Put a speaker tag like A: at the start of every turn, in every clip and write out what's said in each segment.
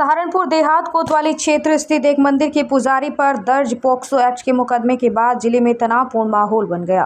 A: सहारनपुर देहात कोतवाली क्षेत्र स्थित एक मंदिर के पुजारी पर दर्ज पॉक्सो एक्ट के मुकदमे के बाद जिले में तनावपूर्ण माहौल बन गया।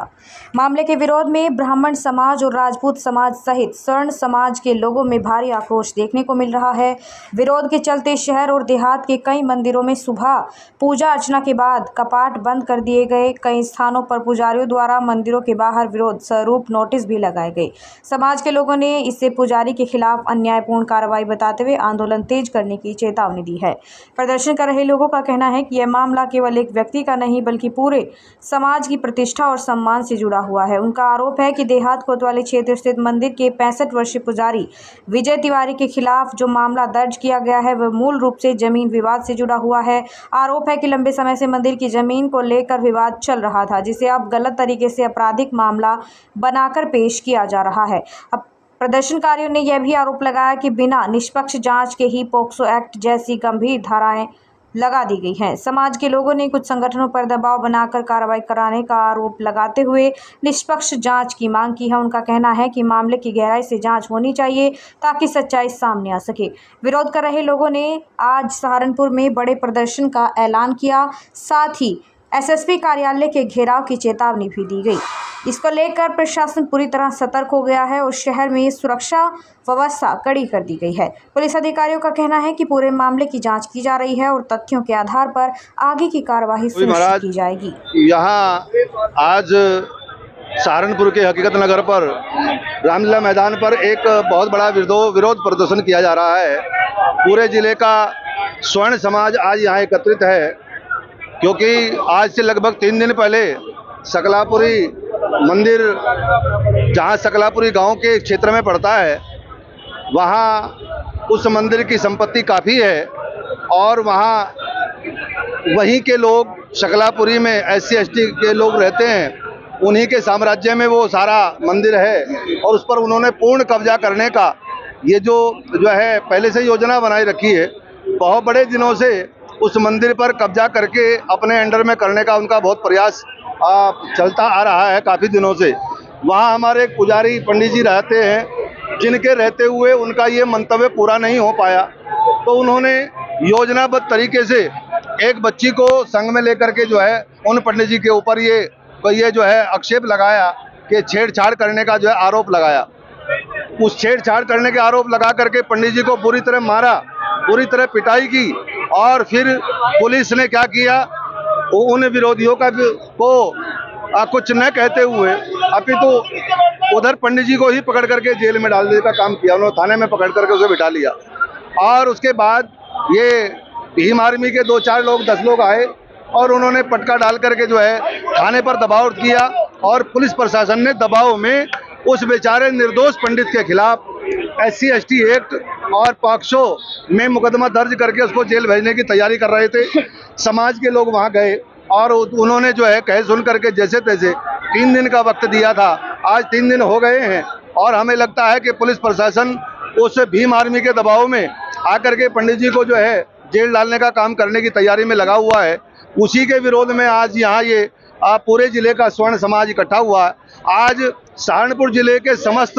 A: मामले के विरोध में ब्राह्मण समाज और राजपूत समाज सहित स्वर्ण समाज के लोगों में भारी आक्रोश देखने को मिल रहा है। विरोध के चलते शहर और देहात के कई मंदिरों में सुबह पूजा अर्चना के बाद कपाट बंद कर दिए गए। कई स्थानों पर पुजारियों द्वारा मंदिरों के बाहर विरोध स्वरूप नोटिस भी लगाए गए। समाज के लोगों ने इसे पुजारी के खिलाफ अन्यायपूर्ण कार्रवाई बताते हुए आंदोलन तेज करने की चेतावनी दी है। प्रदर्शन कर रहे लोगों का कहना है कि यह मामला केवल एक व्यक्ति का नहीं बल्कि पूरे समाज की प्रतिष्ठा और सम्मान से जुड़ा हुआ है। उनका आरोप है कि देहात कोतवाली क्षेत्र स्थित मंदिर के 65 वर्षीय पुजारी विजय तिवारी के खिलाफ जो मामला दर्ज किया गया है वह मूल रूप से जमीन विवाद से जुड़ा हुआ है। आरोप है कि लंबे समय से मंदिर की जमीन को लेकर विवाद चल रहा था, जिसे अब गलत तरीके से आपराधिक मामला बनाकर पेश किया जा रहा है। अब प्रदर्शनकारियों ने यह भी आरोप लगाया कि बिना निष्पक्ष जांच के ही पॉक्सो एक्ट जैसी गंभीर धाराएं लगा दी गई हैं। समाज के लोगों ने कुछ संगठनों पर दबाव बनाकर कार्रवाई कराने का आरोप लगाते हुए निष्पक्ष जांच की मांग की है। उनका कहना है कि मामले की गहराई से जांच होनी चाहिए ताकि सच्चाई सामने आ सके। विरोध कर रहे लोगों ने आज सहारनपुर में बड़े प्रदर्शन का ऐलान किया, साथ ही एसएसपी कार्यालय के घेराव की चेतावनी भी दी गई। इसको लेकर प्रशासन पूरी तरह सतर्क हो गया है और शहर में सुरक्षा व्यवस्था कड़ी कर दी गई है। पुलिस अधिकारियों का कहना है कि पूरे मामले की जांच की जा रही है और तथ्यों के आधार पर आगे की कार्यवाही सुनिश्चित की जाएगी।
B: यहाँ आज सहारनपुर के हकीकत नगर पर रामलीला मैदान पर एक बहुत बड़ा विरोध प्रदर्शन किया जा रहा है। पूरे जिले का स्वर्ण समाज आज यहाँ एकत्रित है, क्योंकि आज से लगभग 3 दिन पहले सकलापुरी मंदिर, जहाँ सकलापुरी गांव के क्षेत्र में पड़ता है, वहाँ उस मंदिर की संपत्ति काफ़ी है और वहीं के लोग सकलापुरी में SC ST के लोग रहते हैं। उन्हीं के साम्राज्य में वो सारा मंदिर है और उस पर उन्होंने पूर्ण कब्जा करने का ये जो है पहले से योजना बनाई रखी है। बहुत बड़े दिनों से उस मंदिर पर कब्जा करके अपने अंडर में करने का उनका बहुत प्रयास चलता आ रहा है काफ़ी दिनों से। वहाँ हमारे एक पुजारी पंडित जी रहते हैं, जिनके रहते हुए उनका ये मंतव्य पूरा नहीं हो पाया, तो उन्होंने योजनाबद्ध तरीके से एक बच्ची को संग में लेकर के जो है उन पंडित जी के ऊपर ये जो है आक्षेप लगाया कि छेड़छाड़ करने का जो है आरोप लगाया। उस छेड़छाड़ करने के आरोप लगा करके पंडित जी को बुरी तरह मारा, पूरी तरह पिटाई की और फिर पुलिस ने क्या किया, उन विरोधियों को कुछ न कहते हुए अपितु उधर पंडित जी को ही पकड़ करके जेल में डालने का काम किया। उन्होंने थाने में पकड़ करके उसे बिठा लिया और उसके बाद ये भीम आर्मी के 2-4 लोग 10 लोग आए और उन्होंने पटका डाल करके जो है थाने पर दबाव किया और पुलिस प्रशासन ने दबाव में उस बेचारे निर्दोष पंडित के खिलाफ SC ST एक्ट और पॉक्सो में मुकदमा दर्ज करके उसको जेल भेजने की तैयारी कर रहे थे। समाज के लोग वहां गए और उन्होंने जो है कहे सुन करके जैसे तैसे 3 दिन का वक्त दिया था। आज 3 दिन हो गए हैं और हमें लगता है कि पुलिस प्रशासन उस भीम आर्मी के दबाव में आकर के पंडित जी को जो है जेल डालने का काम करने की तैयारी में लगा हुआ है। उसी के विरोध में आज यहाँ ये पूरे जिले का स्वर्ण समाज इकट्ठा हुआ है। आज सहारनपुर जिले के समस्त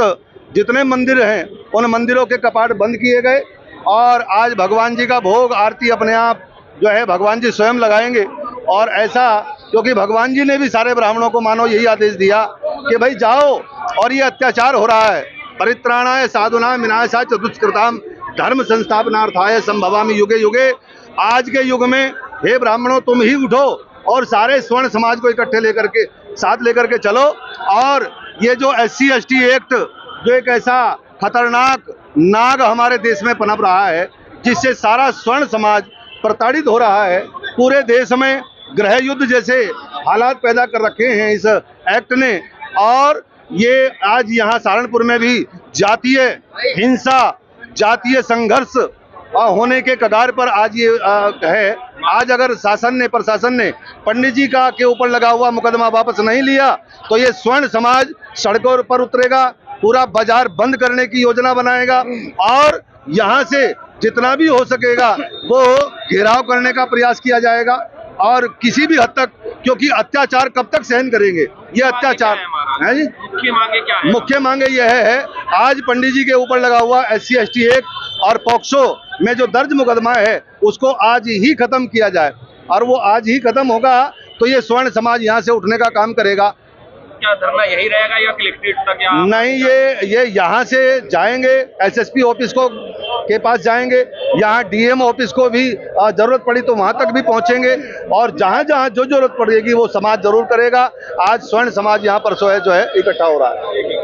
B: जितने मंदिर हैं उन मंदिरों के कपाट बंद किए गए और आज भगवान जी का भोग आरती अपने आप जो है भगवान जी स्वयं लगाएंगे। और ऐसा क्योंकि भगवान जी ने भी सारे ब्राह्मणों को मानो यही आदेश दिया कि भाई जाओ, और ये अत्याचार हो रहा है। परित्राणाय साधुनां विनाशाय च दुष्कृतां धर्म संस्थापनार्थाय संभवामि युगे युगे। आज के युग में हे ब्राह्मणों, तुम ही उठो और सारे स्वर्ण समाज को इकट्ठे लेकर के साथ लेकर के चलो। और ये जो SC ST एक्ट जो एक ऐसा खतरनाक नाग हमारे देश में पनप रहा है, जिससे सारा स्वर्ण समाज प्रताड़ित हो रहा है। पूरे देश में गृह युद्ध जैसे हालात पैदा कर रखे हैं इस एक्ट ने। और ये आज यहाँ सहारनपुर में भी जातीय हिंसा, जातीय संघर्ष होने के कगार पर आज ये है। आज अगर प्रशासन ने पंडित जी के ऊपर लगा हुआ मुकदमा वापस नहीं लिया तो ये स्वर्ण समाज सड़कों पर उतरेगा, पूरा बाजार बंद करने की योजना बनाएगा और यहाँ से जितना भी हो सकेगा वो घेराव करने का प्रयास किया जाएगा। और किसी भी हद तक, क्योंकि अत्याचार कब तक सहन करेंगे ये अत्याचार है जी। मुख्य मांगे क्या है? मुख्य मांगे यह है आज पंडित जी के ऊपर लगा हुआ SC ST एक्ट और पॉक्सो में जो दर्ज मुकदमा है उसको आज ही खत्म किया जाए, और वो आज ही खत्म होगा तो ये स्वर्ण समाज यहाँ से उठने का काम करेगा।
C: क्या धरना यही रहेगा या कलेक्ट्रेट तक या
B: नहीं, ये यहाँ से जाएंगे, एसएसपी ऑफिस को के पास जाएंगे, यहाँ डीएम ऑफिस को भी जरूरत पड़ी तो वहाँ तक भी पहुँचेंगे, और जहाँ जहाँ जो जरूरत पड़ेगी वो समाज जरूर करेगा। आज स्वर्ण समाज यहाँ पर जो है इकट्ठा हो रहा है।